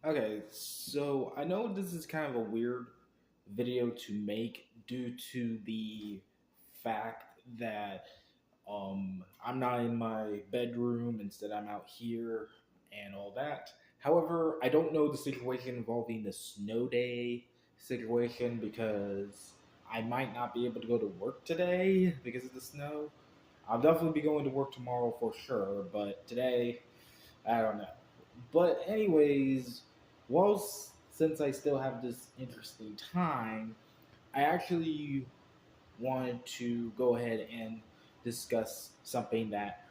Okay, so I know this is kind of a weird video to make due to the fact that I'm not in my bedroom, instead I'm out here and all that. However, I don't know the situation involving the snow day situation because I might not be able to go to work today because of the snow. I'll definitely be going to work tomorrow for sure, but today I don't know. But anyways, since I still have this interesting time, I actually wanted to go ahead and discuss something that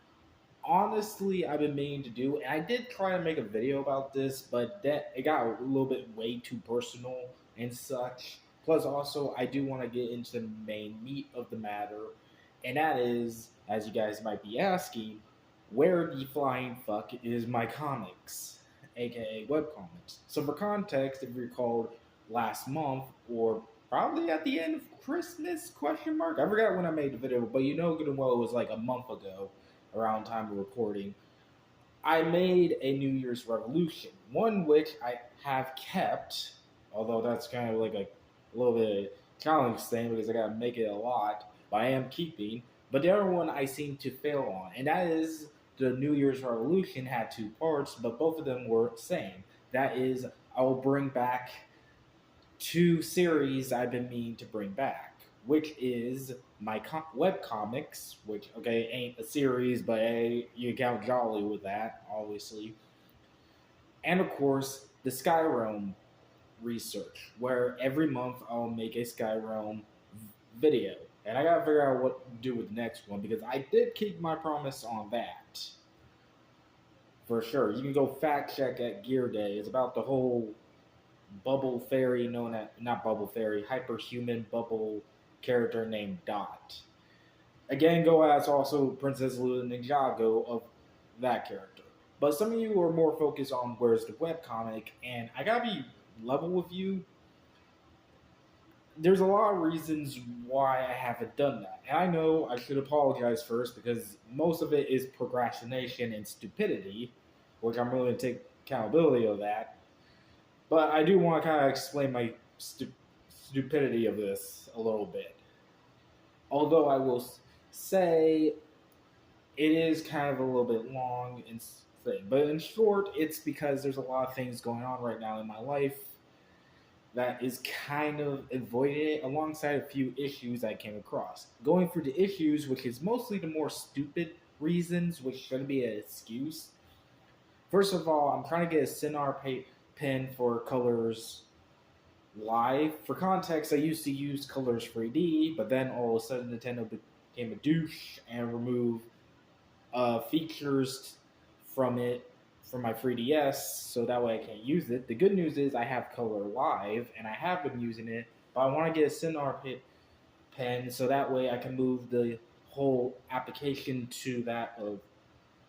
honestly I've been meaning to do. And I did try to make a video about this, but that it got a little bit way too personal and such. Plus, also, I do want to get into the main meat of the matter, and that is, as you guys might be asking, where the flying fuck is my comics, aka webcomics. So, for context, if you recalled last month, or probably at the end of Christmas? Question mark. I forgot when I made the video, but you know good and well it was like a month ago around time of recording, I made a New Year's resolution, one which I have kept, although that's kind of like a little bit challenge thing because I got to make it a lot, but I am keeping. But the other one I seem to fail on, and that is the New Year's resolution had two parts, but both of them were the same. That is, I will bring back two series I've been meaning to bring back, which is my web comics, which okay ain't a series, but hey, you count Jolly with that, obviously, and of course the Skyrim research, where every month I'll make a Skyrim video, and I gotta figure out what to do with the next one because I did keep my promise on that. For sure, you can go fact check at Gear Day. It's about the whole bubble fairy known as not bubble fairy, hyperhuman bubble character named Dot. Again, go ask also Princess Luna Ninjago of that character. But some of you are more focused on where's the webcomic, and I gotta be level with you. There's a lot of reasons why I haven't done that. And I know I should apologize first because most of it is procrastination and stupidity, which I'm willing to take accountability of that. But I do want to kind of explain my stupidity of this a little bit. Although I will say it is kind of a little bit long and thing. But in short, it's because there's a lot of things going on right now in my life that is kind of avoiding it alongside a few issues I came across. Going through the issues, which is mostly the more stupid reasons, which shouldn't be an excuse. First of all, I'm trying to get a Cinar pen for Colors Live. For context, I used to use Colors 3D, but then all of a sudden Nintendo became a douche and removed features from it from my 3DS, so that way I can't use it. The good news is I have Color Live, and I have been using it, but I want to get a Cinar pen so that way I can move the whole application to that of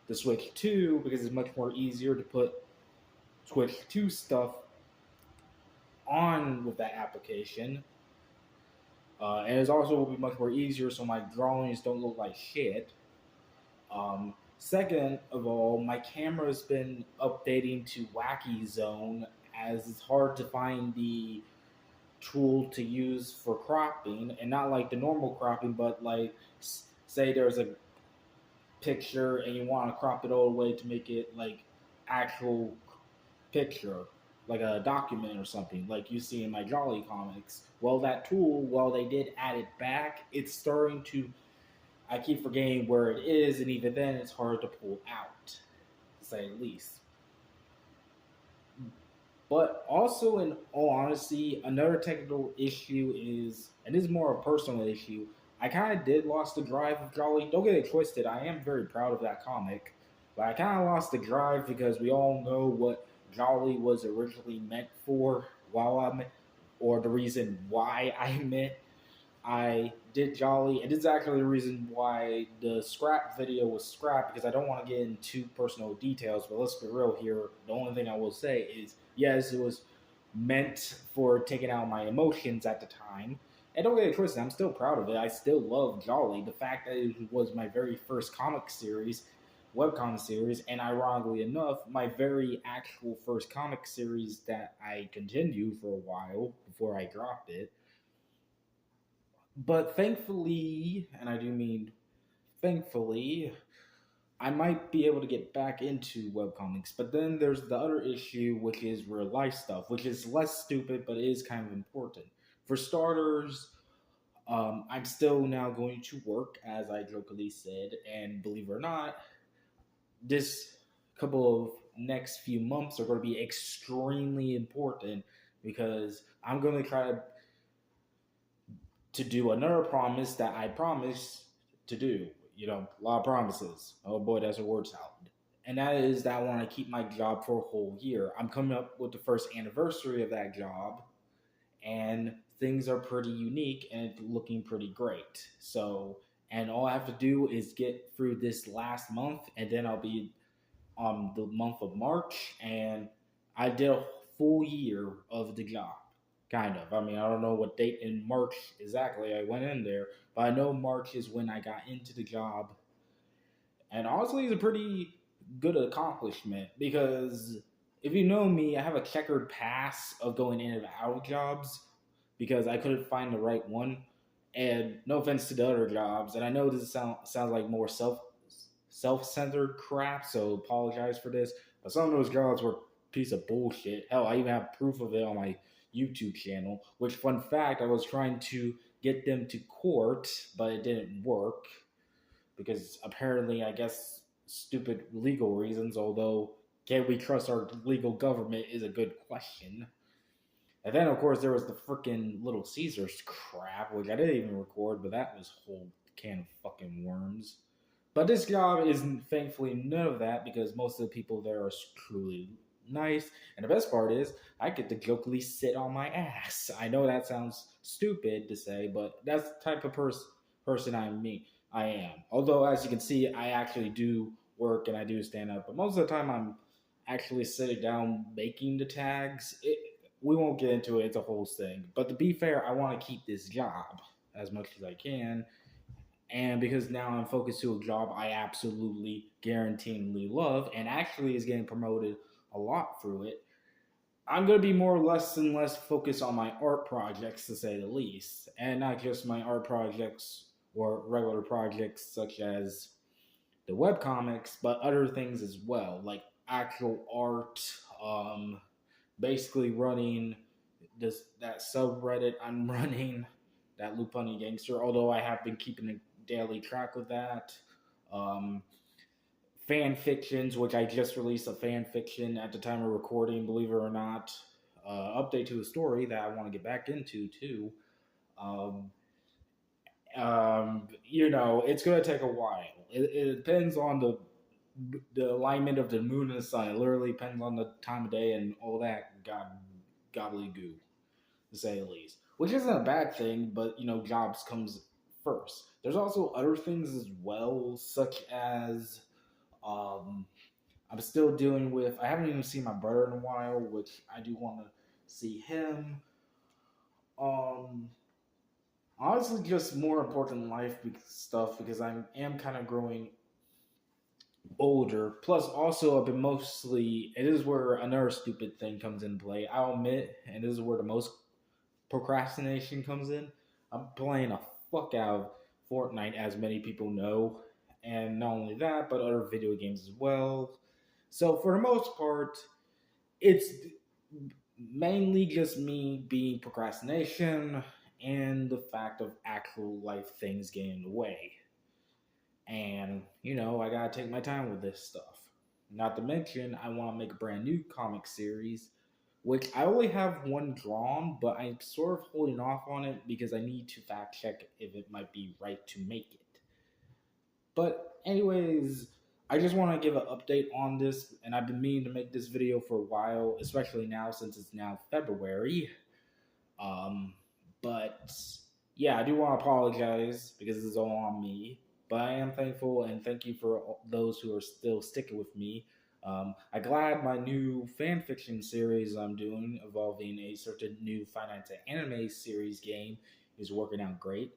the Switch 2 because it's much more easier to put Switch 2 stuff on with that application. And it also will be much more easier so my drawings don't look like shit. Second of all, my camera's been updating to Wacky Zone as it's hard to find the tool to use for cropping, and not like the normal cropping, but like say there's a picture and you want to crop it all the way to make it like actual picture, like a document or something, like you see in my Jolly comics. Well, that tool, while they did add it back, it's starting to. I keep forgetting where it is, and even then, it's hard to pull out, to say the least. But also, in all honesty, another technical issue is, and this is more a personal issue. I kind of did lost the drive of Jolly. Don't get it twisted. I am very proud of that comic, but I kind of lost the drive because we all know what Jolly was originally meant for. While I'm, or the reason why I meant I did Jolly, and this is actually the reason why the scrap video was scrapped because I don't want to get into personal details. But let's be real here. The only thing I will say is yes, it was meant for taking out my emotions at the time. And don't get it twisted, I'm still proud of it. I still love Jolly. The fact that it was my very first comic series webcomic series, and ironically enough, my very actual first comic series that I continued for a while before I dropped it. But thankfully, and I do mean thankfully, I might be able to get back into webcomics. But then there's the other issue, which is real life stuff, which is less stupid but is kind of important. For starters, I'm still now going to work, as I jokingly said, and believe it or not, this couple of next few months are going to be extremely important because I'm going to try to do another promise that I promised to do. You know, a lot of promises. Oh boy, that's a word salad. And that is that I want to keep my job for a whole year. I'm coming up with the first anniversary of that job, and things are pretty unique and it's looking pretty great. So, and all I have to do is get through this last month, and then I'll be the month of March, and I did a full year of the job. Kind of. I mean, I don't know what date in March exactly I went in there, but I know March is when I got into the job. And honestly, it's a pretty good accomplishment because if you know me, I have a checkered past of going in and out of jobs because I couldn't find the right one. And no offense to the other jobs, and I know this sounds like more self-centered crap, so apologize for this. But some of those jobs were a piece of bullshit. Hell, I even have proof of it on my YouTube channel. Which, fun fact, I was trying to get them to court, but it didn't work because apparently, I guess, stupid legal reasons. Although, can we trust our legal government is a good question. And then, of course, there was the freaking Little Caesars crap, which I didn't even record, but that was a whole can of fucking worms. But this job isn't thankfully none of that because most of the people there are truly nice. And the best part is, I get to jokingly sit on my ass. I know that sounds stupid to say, but that's the type of person I am. Although, as you can see, I actually do work and I do stand up, but most of the time I'm actually sitting down making the tags. We won't get into it; it's a whole thing. But to be fair, I want to keep this job as much as I can, and because now I'm focused to a job I absolutely guaranteedly love and actually is getting promoted a lot through it, I'm going to be more or less and less focused on my art projects, to say the least. And not just my art projects or regular projects such as the webcomics, but other things as well, like actual art, basically running that subreddit I'm running, that Lupani Gangster, although I have been keeping a daily track of that. Um, Fan fictions, which I just released a fan fiction at the time of recording, believe it or not. Update to a story that I want to get back into too. Um, it's going to take a while. It depends on the alignment of the moon and the sun. It literally depends on the time of day and all that gobbledygoo, to say the least. Which isn't a bad thing, but jobs comes first. There's also other things as well, such as um, I'm still dealing with. I haven't even seen my brother in a while, which I do want to see him. Um, Honestly, just more important life stuff because I am kind of growing older. Plus, also, I've been mostly. It is where another stupid thing comes into play. I'll admit, and this is where the most procrastination comes in. I'm playing a fuck out of Fortnite, as many people know, and not only that, but other video games as well. So for the most part, it's mainly just me being procrastination and the fact of actual life things getting in the way. And, I gotta take my time with this stuff. Not to mention, I want to make a brand new comic series, which I only have one drawn, but I'm sort of holding off on it because I need to fact check if it might be right to make it. But, anyways, I just want to give an update on this, and I've been meaning to make this video for a while, especially now since it's now February. Um, but yeah, I do want to apologize because this is all on me. But I am thankful and thank you for those who are still sticking with me. I'm glad my new fan fiction series I'm doing, involving a certain new finance anime series game, is working out great.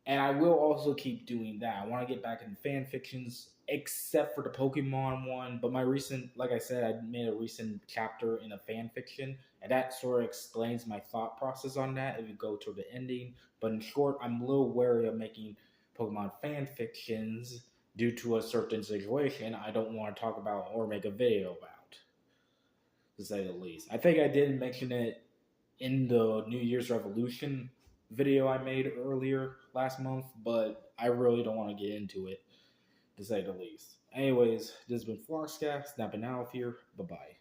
And I will also keep doing that. I want to get back in fan fictions except for the Pokemon one. But my recent, like I said, I made a recent chapter in a fan fiction, and that sort of explains my thought process on that if you go to the ending. But in short, I'm a little wary of making Pokemon fan fictions due to a certain situation I don't want to talk about or make a video about, to say the least. I think I did mention it in the New Year's Revolution video I made earlier last month, but I really don't want to get into it, to say the least. Anyways, this has been Floxcast, snapping out of here. Bye bye.